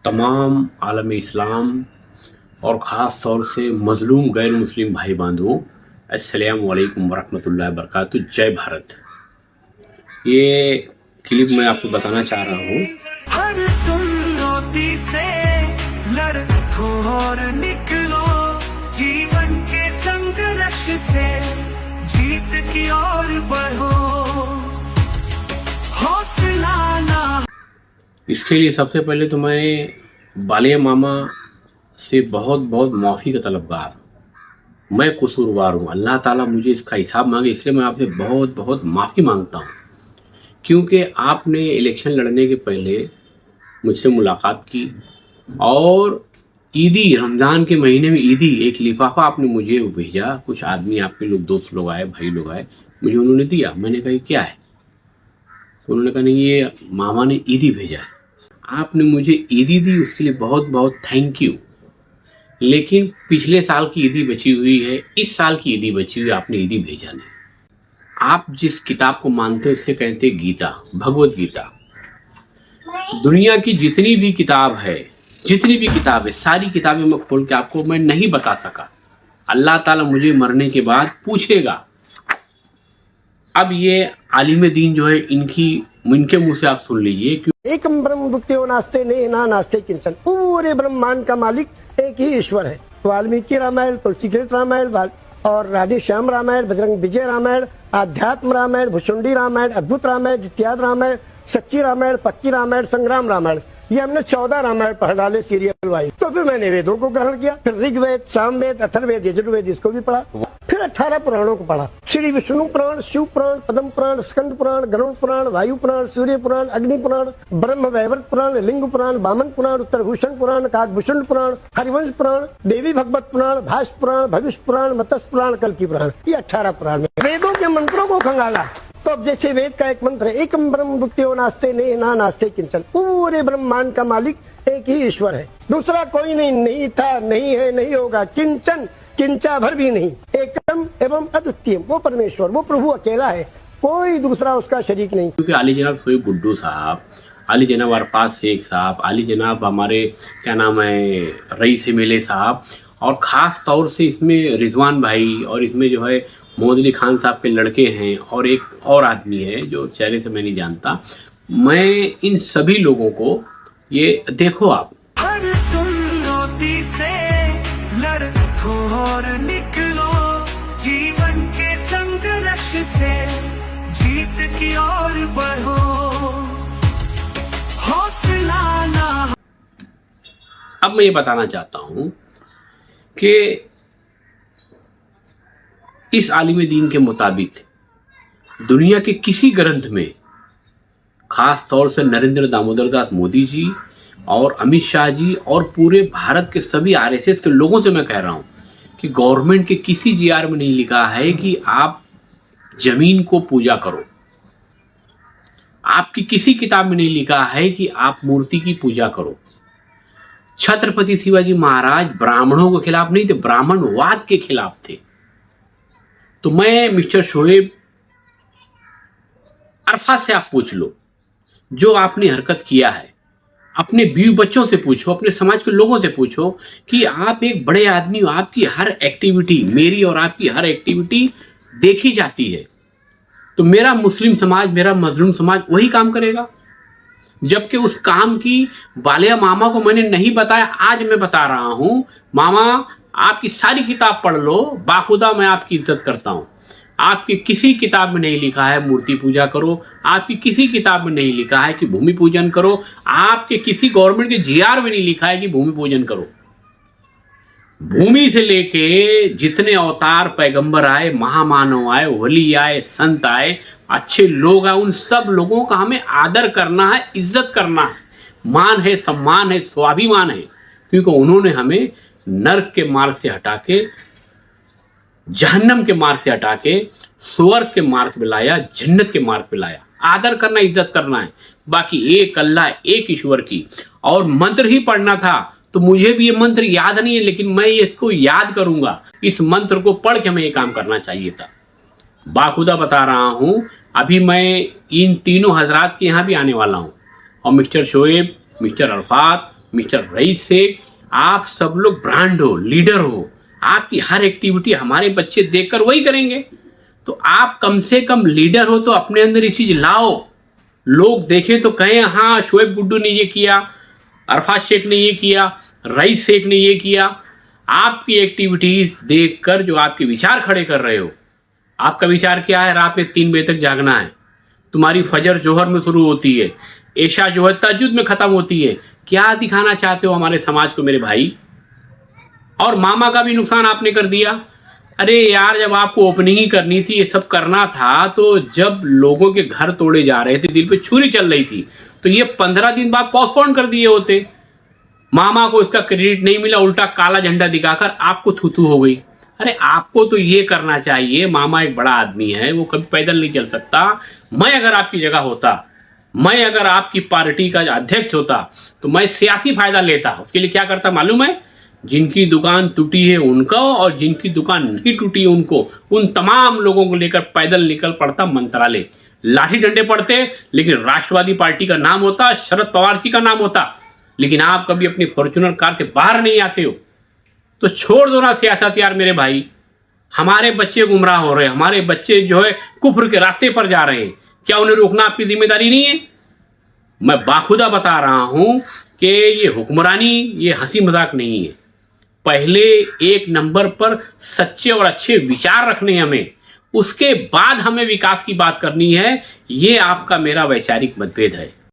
तमाम आलम इस्लाम और ख़ास तौर से मज़लूम गैर मुस्लिम भाई बंधुओं, अस्सलामु अलैकुम वरहमतुल्लाहि वबरकातुहू। जय भारत। ये क्लिप मैं आपको बताना चाह रहा हूँ। हर चुनौती से लड़ो और निकलो, जीवन के संघर्ष से जीत की ओर बढ़ो, हौसला ना। इसके लिए सबसे पहले तो मैं बालिया मामा से बहुत बहुत माफ़ी का तलबगार। मैं कसूरवार हूँ, अल्लाह ताला मुझे इसका हिसाब मांगे, इसलिए मैं आपसे बहुत बहुत माफ़ी मांगता हूँ। क्योंकि आपने इलेक्शन लड़ने के पहले मुझसे मुलाकात की और ईदी, रमज़ान के महीने में ईदी एक लिफाफा आपने मुझे भेजा। कुछ आदमी आपके लोग, दोस्त लोग आए, भाई लोग आए, मुझे उन्होंने दिया। मैंने कहा क्या है? तो उन्होंने कहा नहीं, ये मामा ने ईदी भेजा है। आपने मुझे ईदी दी, उसके लिए बहुत बहुत थैंक यू। लेकिन पिछले साल की ईदी बची हुई है, इस साल की ईदी बची हुई, आपने ईदी भेजा नहीं। आप जिस किताब को मानते हो उससे कहते गीता, भगवत गीता। दुनिया की जितनी भी किताब है, सारी किताबें मैं खोल के आपको मैं नहीं बता सका। अल्लाह ताला मुझे मरने के बाद पूछेगा। अब ये आलिम दीन जो है, इनके मुंह से आप सुन लीजिए। एकम ब्रह्म बुद्धो नास्ते ने ना नास्ते किंचन। पूरे ब्रह्मांड का मालिक एक ही ईश्वर है। वाल्मीकि रामायण, तुलसीकृत रामायण और राधे श्याम रामायण, बजरंग विजय रामायण, आध्यात्म रामायण, भुषुंडी रामायण, अद्भुत रामायण, इत्यादि रामायण, सच्ची रामायण, पक्की रामायण, संग्राम रामायण, ये हमने 14 रामायण पढ़ डाले सीरियल वाइज। तो फिर मैंने वेदों को ग्रहण किया, फिर ऋग्वेद, सामवेद, अथर्ववेद, यजुर्वेद, इसको भी पढ़ा। फिर 18 पुराणों को पढ़ा। श्री विष्णु पुराण, शिव पुराण, पद्म पुराण, स्कंद पुराण, गरुड़ पुराण, वायु पुराण, सूर्य पुराण, अग्नि पुराण, ब्रह्म वैवर्त पुराण, लिंग पुराण, वामन पुराण, उत्तरभूषण पुराण, काकभूषण पुराण, हरिवंश पुराण, देवी भगवत पुराण, भाष्य पुराण, भविष्य पुराण, मत्स्य पुराण, कल्कि पुराण, ये 18 पुराण में वेदों के मंत्रों को खंगाला। तो अब जैसे वेद का एक मंत्र है, एकम ब्रह्म बुद्धो नास्ते ने ना नास्ते किंचन। पूरे ब्रह्मांड का मालिक एक ही ईश्वर है, दूसरा कोई नहीं था, नहीं है, नहीं होगा, किंचन, किंचा भर भी नहीं। एकम एवं अद्वितीय, वो परमेश्वर, वो प्रभु अकेला है, कोई दूसरा उसका शरीक नहीं। क्योंकि आली जनाब शोएब गुड्डू साहब, आली जनाब अरफात शेख साहब, आली जनाब हमारे क्या नाम है रईस मेले साहब, और ख़ास तौर से इसमें रिजवान भाई, और इसमें जो है मोहम्मद अली खान साहब के लड़के हैं, और एक और आदमी है जो चेहरे से मैं नहीं जानता। मैं इन सभी लोगों को, ये देखो आप, हर चुनौती से लड़ो और निकलो, जीवन के संघर्ष से जीत की ओर बढ़ो, हौसला ना। अब मैं ये बताना चाहता हूँ कि इस आलिम दीन के मुताबिक दुनिया के किसी ग्रंथ में, खास तौर से नरेंद्र दामोदर दास मोदी जी और अमित शाह जी और पूरे भारत के सभी आरएसएस के लोगों से मैं कह रहा हूं कि गवर्नमेंट के किसी जीआर में नहीं लिखा है कि आप जमीन को पूजा करो। आपकी किसी किताब में नहीं लिखा है कि आप मूर्ति की पूजा करो। छत्रपति शिवाजी महाराज ब्राह्मणों के खिलाफ नहीं थे, ब्राह्मणवाद के खिलाफ थे। तो मैं मिस्टर शोएब अरफात से आप पूछ लो, जो आपने हरकत किया है, अपने बीवी बच्चों से पूछो, अपने समाज के लोगों से पूछो कि आप एक बड़े आदमी हो, आपकी हर एक्टिविटी, मेरी और आपकी हर एक्टिविटी देखी जाती है। तो मेरा मुस्लिम समाज, मेरा मजलूम समाज वही काम करेगा, जबकि उस काम की बालिया मामा को मैंने नहीं बताया। आज मैं बता रहा हूं, मामा आपकी सारी किताब पढ़ लो, बाखुदा मैं आपकी इज्जत करता हूं। आपकी किसी किताब में नहीं लिखा है मूर्ति पूजा करो, आपकी किसी किताब में नहीं लिखा है कि भूमि पूजन करो, आपके किसी गवर्नमेंट के जीआर में नहीं लिखा है कि भूमि पूजन करो। भूमि से लेके जितने अवतार पैगंबर आए, महामानव आए, वली आए, संत आए, अच्छे लोग आए, उन सब लोगों का हमें आदर करना है, इज्जत करना है, मान है, सम्मान है, स्वाभिमान है, क्योंकि उन्होंने हमें नरक के मार्ग से हटा के, जहन्नम के मार्ग से हटा के स्वर्ग के मार्ग पे लाया, जन्नत के मार्ग पे लाया। आदर करना, इज्जत करना है। बाकी एक अल्लाह, एक ईश्वर की। और मंत्र ही पढ़ना था तो मुझे भी ये मंत्र याद नहीं है, लेकिन मैं इसको याद करूंगा। इस मंत्र को पढ़ के हमें ये काम करना चाहिए था। बाखुदा बता रहा हूं, अभी मैं इन तीनों हजरात के यहाँ भी आने वाला हूं, और mister Shoaib, mister Arfat mister rice Sheikh, आप सब लोग ब्रांड हो, लीडर हो, आपकी हर एक्टिविटी हमारे बच्चे देखकर वही करेंगे। तो आप कम से कम लीडर हो तो अपने अंदर ये चीज लाओ, लोग देखें तो कहें हाँ शोएब गुड्डू ने ये किया, अरफात शेख ने ये किया, रईस शेख ने ये किया। आपकी एक्टिविटीज देखकर जो आपके विचार खड़े कर रहे हो, आपका विचार क्या है? रात में 3 बजे तक जागना है, तुम्हारी फजर जोहर में शुरू होती है, ऐशा जो है तहज्जुद में खत्म होती है। क्या दिखाना चाहते हो हमारे समाज को मेरे भाई? और मामा का भी नुकसान आपने कर दिया। अरे यार, जब आपको ओपनिंग ही करनी थी, ये सब करना था, तो जब लोगों के घर तोड़े जा रहे थे, दिल पे छुरी चल रही थी, तो ये 15 दिन बाद पोस्टपोन कर दिए होते। मामा को इसका क्रेडिट नहीं मिला, उल्टा काला झंडा दिखाकर आपको थूथू हो गई। अरे आपको तो ये करना चाहिए, मामा एक बड़ा आदमी है, वो कभी पैदल नहीं चल सकता। मैं अगर आपकी जगह होता, मैं अगर आपकी पार्टी का अध्यक्ष होता, तो मैं सियासी फायदा लेता। उसके लिए क्या करता मालूम है? जिनकी दुकान टूटी है उनको, और जिनकी दुकान नहीं टूटी है उनको, उन तमाम लोगों को लेकर पैदल निकल पड़ता मंत्रालय। लाठी डंडे पड़ते, लेकिन राष्ट्रवादी पार्टी का नाम होता, शरद पवार जी का नाम होता। लेकिन आप कभी अपनी फॉर्च्यूनर कार से बाहर नहीं आते हो। तो छोड़ दो ना सियासत यार मेरे भाई। हमारे बच्चे गुमराह हो रहे हैं, हमारे बच्चे जो है कुफ्र के रास्ते पर जा रहे हैं। क्या उन्हें रोकना आपकी जिम्मेदारी नहीं है? मैं बाखुदा बता रहा हूं कि ये हुक्मरानी, ये हंसी मजाक नहीं है। पहले 1 नंबर पर सच्चे और अच्छे विचार रखने हैं हमें, उसके बाद हमें विकास की बात करनी है। ये आपका मेरा वैचारिक मतभेद है।